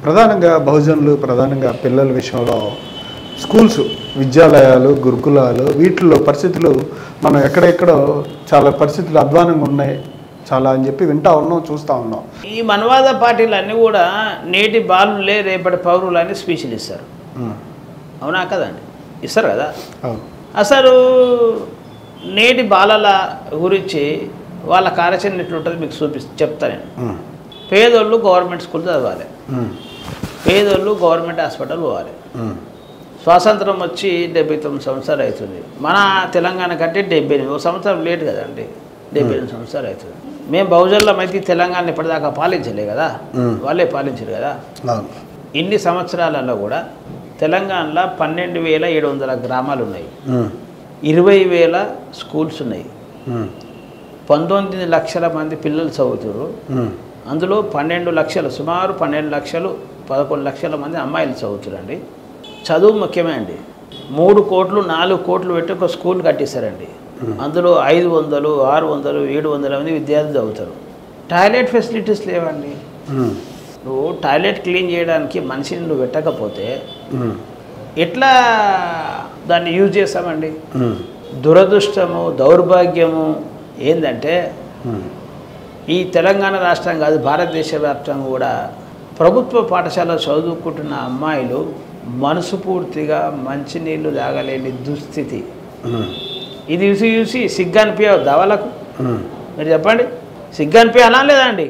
ప్రధానంగా బహుజనులు ప్రధానంగా పిల్లల విషయంలో స్కూల్స్ విద్యాలయాలు గురుకులాలు వీటిల్లో పరిస్థితులు మనం ఎక్కడెక్కడో చాలా పరిస్థితులు అధ్వానంగా ఉన్నాయి చాలా అని చెప్పి వింటా ఉన్నాం చూస్తూ ఉన్నాం. ఈ మనవాద పార్టీలు అన్నీ కూడా నేటి బాలులే రేపటి పౌరులు అని స్పీచ్లు ఇస్తారు. అవునా కదండి? ఇస్తారు కదా. అసలు నేటి బాలల గురించి వాళ్ళ కార్యాచరణ ఎట్లుంటుంది మీకు చెప్తా నేను. పేదోళ్ళు గవర్నమెంట్ స్కూల్ చదవాలి, పేదోళ్ళు గవర్నమెంట్ హాస్పిటల్ పోవాలి. స్వాతంత్రం వచ్చి 79 సంవత్సరాలు అవుతుంది. మన తెలంగాణ కంటే 78 సంవత్సరం లేట్ కదండి. 78 సంవత్సరాలు అవుతుంది. మేము బహుజనులం అయితే తెలంగాణ ఇప్పటిదాకా పాలించలే కదా, వాళ్ళే పాలించారు కదా. ఇన్ని సంవత్సరాలలో కూడా తెలంగాణలో 12,700 గ్రామాలు ఉన్నాయి, 20,000 స్కూల్స్ ఉన్నాయి, 19 లక్షల మంది పిల్లలు చదువుతారు. అందులో 12 లక్షలు సుమారు 12 లక్షలు 11 లక్షల మంది అమ్మాయిలు చదువుతారండి. చదువు ముఖ్యమే అండి. 3 కోట్లు 4 కోట్లు పెట్టి ఒక స్కూల్ కట్టిస్తారండి. అందులో 500, 600, 700 మంది విద్యార్థులు చదువుతారు. టాయిలెట్ ఫెసిలిటీస్ లేవండి. నువ్వు టాయిలెట్ క్లీన్ చేయడానికి మనిషిని నువ్వు పెట్టకపోతే ఎట్లా దాన్ని యూజ్ చేస్తామండి? దురదృష్టము దౌర్భాగ్యము ఏంటంటే ఈ తెలంగాణ రాష్ట్రం కాదు భారతదేశ వ్యాప్తంగా కూడా ప్రభుత్వ పాఠశాల చదువుకుంటున్న అమ్మాయిలు మనసు పూర్తిగా మంచినీళ్ళు తాగలేని దుస్థితి. ఇది చూసి సిగ్గు అనిపించవద్దా వాళ్ళకు? మీరు చెప్పండి, సిగ్గు అనిపించాలా లేదా అండి?